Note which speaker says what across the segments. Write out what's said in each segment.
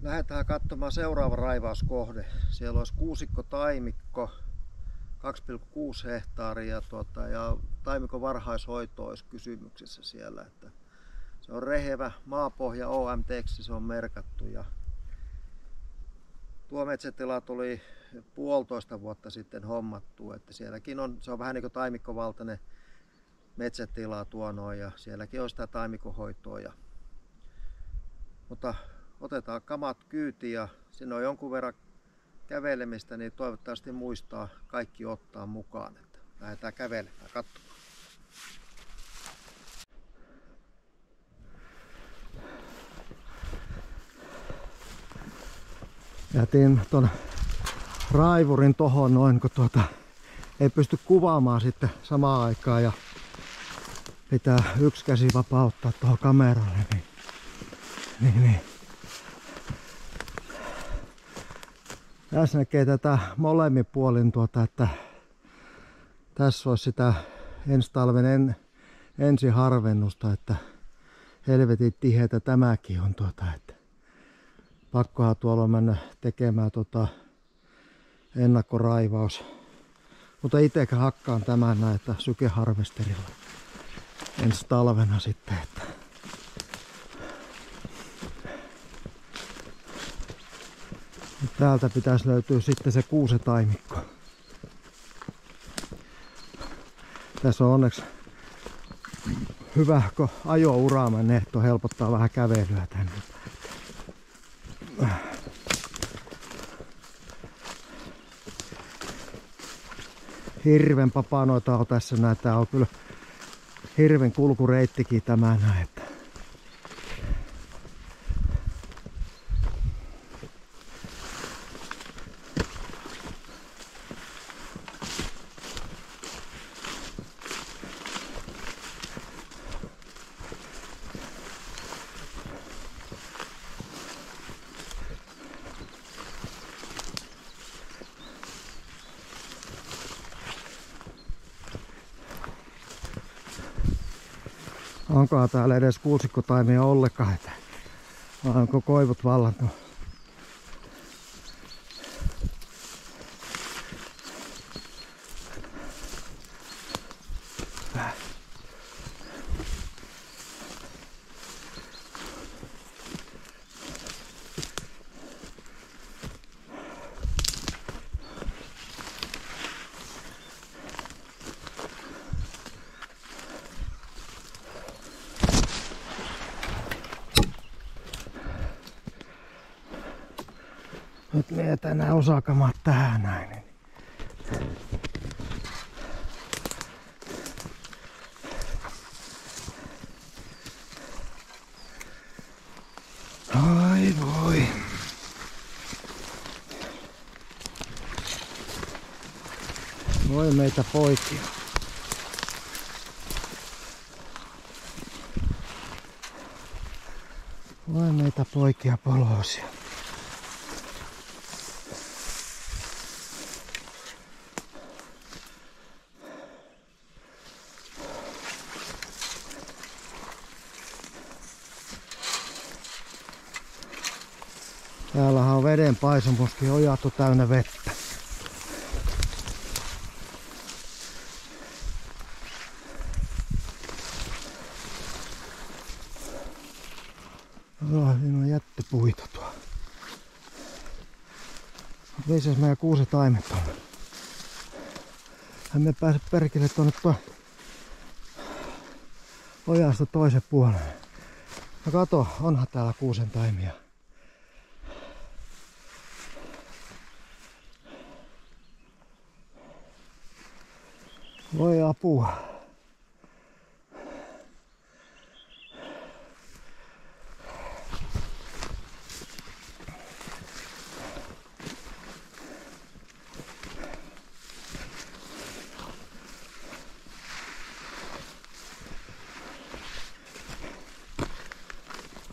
Speaker 1: Lähdetään katsomaan seuraava raivauskohde. Siellä olisi kuusikkotaimikko, 2,6 hehtaaria ja taimikon varhaishoito olisi kysymyksessä siellä. Että se on rehevä maapohja OMT:ksi se on merkattu. Ja tuo metsätila tuli 1,5 vuotta sitten hommattu. Että sielläkin se on vähän niin kuin taimikkovaltainen metsätila tuo noin, ja sielläkin on sitä taimikonhoitoa. Mutta otetaan kamat kyytiin ja siinä on jonkun verran kävelemistä, niin toivottavasti muistaa kaikki ottaa mukaan. Että lähdetään kävelemään, katsomaan. Jätin ton raivurin tohon noin, kun ei pysty kuvaamaan sitten samaan aikaan ja pitää yksi käsi vapauttaa tuohon kameralle. Niin. Tässä näkee tätä molemmin puolin että tässä olisi sitä ensi talven ensiharvennusta, että helvetin tiheätä tämäkin on että pakkohan tuolla mennä tekemään ennakkoraivaus. Mutta itse hakkaan tämän näitä sykeharvesterilla ensi talvena sitten, että täältä pitäisi löytyä sitten se kuusetaimikko. Tässä on onneksi hyvä, kun ajouraaman ehto helpottaa vähän kävelyä tänne. Hirven papanoita on tässä näin. Tää on kyllä hirven kulkureittikin tämä näin. Onkohan täällä edes kuusikkotaimia ollenkaan, että onko koivut vallannut? Nyt me jätän nämä osakamat tähän näin. Ai voi. Voi meitä poikia. Voi meitä poikia poloisia. Täällähän on vedenpaisumuskin, ojat on täynnä vettä. Siinä on jättipuita tuo. Missäs meidän kuusetaimet on? Emme pääse perkele tuonne ojasta toisen puolelle. No kato, onhan täällä kuusen taimia. Voi apua.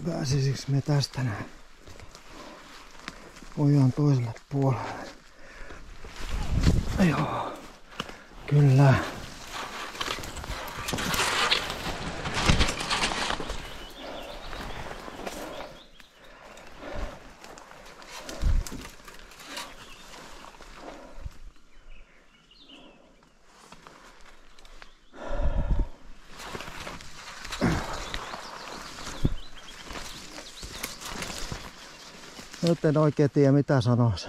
Speaker 1: Pääsisikö me tästä näin ojan toiselle puolelle? Joo, kyllä. Nyt en oikein tiedä mitä sanoisi.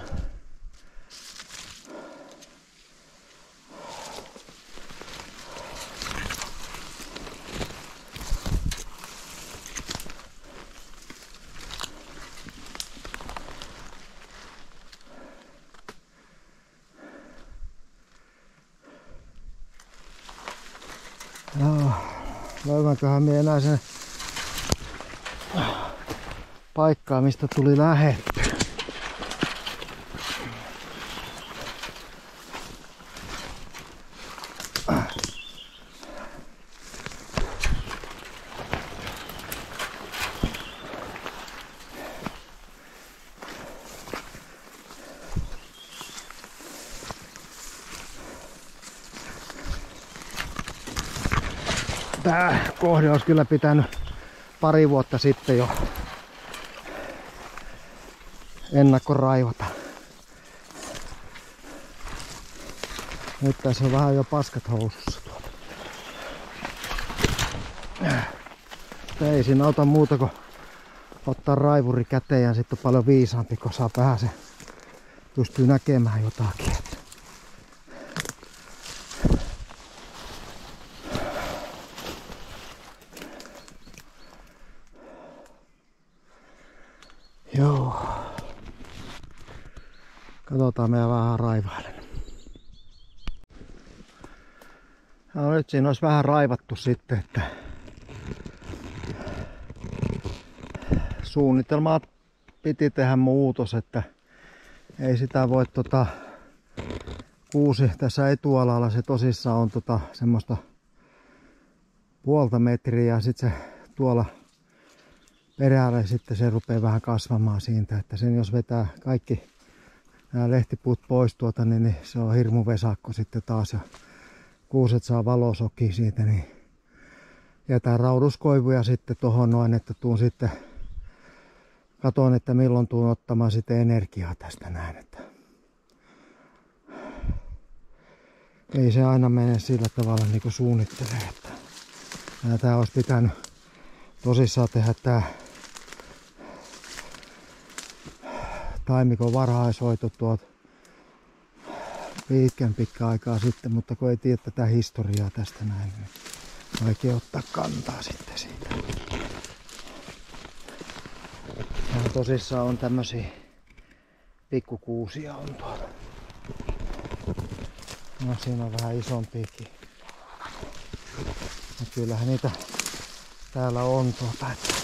Speaker 1: Joo, löydänköhän minä enää sen paikkaa, mistä tuli lähetty. Tää kohde olisi kyllä pitänyt pari vuotta sitten jo ennakkoraivata. Nyt tässä on vähän jo paskat housussa tuolla. Ei siinä auta muuta kuin ottaa raivuri käteen ja sitten on paljon viisaampi, kun saa pääse. Pystyy näkemään jotakin. Joo. Katsotaan, meidän vähän raivailen. No, nyt siinä olisi vähän raivattu sitten, että suunnitelmaa piti tehdä muutos, että ei sitä voi kuusi tässä etualalla, se tosissaan on semmoista puolta metriä ja sitten se tuolla perällä sitten se rupeaa vähän kasvamaan siitä, että sen jos vetää kaikki nämä lehtipuut pois tuota, niin se on hirmu vesakko sitten taas ja kuuset saa valosokia siitä, niin jätän rauduskoivuja sitten tohon noin, että tuun sitten katon, että milloin tuun ottamaan sitten energiaa tästä näin, että ei se aina mene sillä tavalla niin kuin suunnittelee, että tää olisi pitänyt tosissaan tehdä tää taimikon varhaishoito tuolta pitkä aikaa sitten, mutta kun ei tiedä tätä historiaa tästä näin, niin vaikea ottaa kantaa sitten siitä. Ja tosissaan on tämmösiä pikkukuusia on tuolla. No siinä on vähän isompiakin. Ja kyllähän niitä täällä on että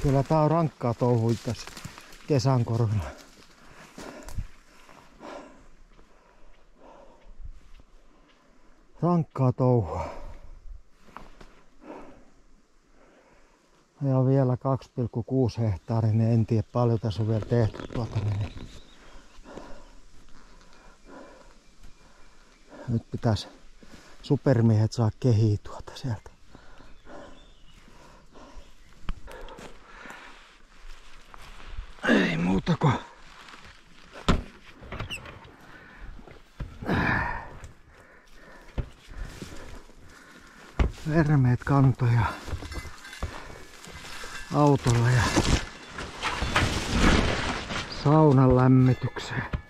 Speaker 1: kyllä tää on rankkaa touhua tässä kesän korvilla. Rankkaa touhua. Ja vielä 2,6 hehtaaria, niin en tiedä paljon tässä on vielä tehty tuota. Niin nyt pitäisi supermiehet saa kehiä tuota sieltä. Ei muuta kuin vermeet kantoja autolla ja saunan lämmitykseen.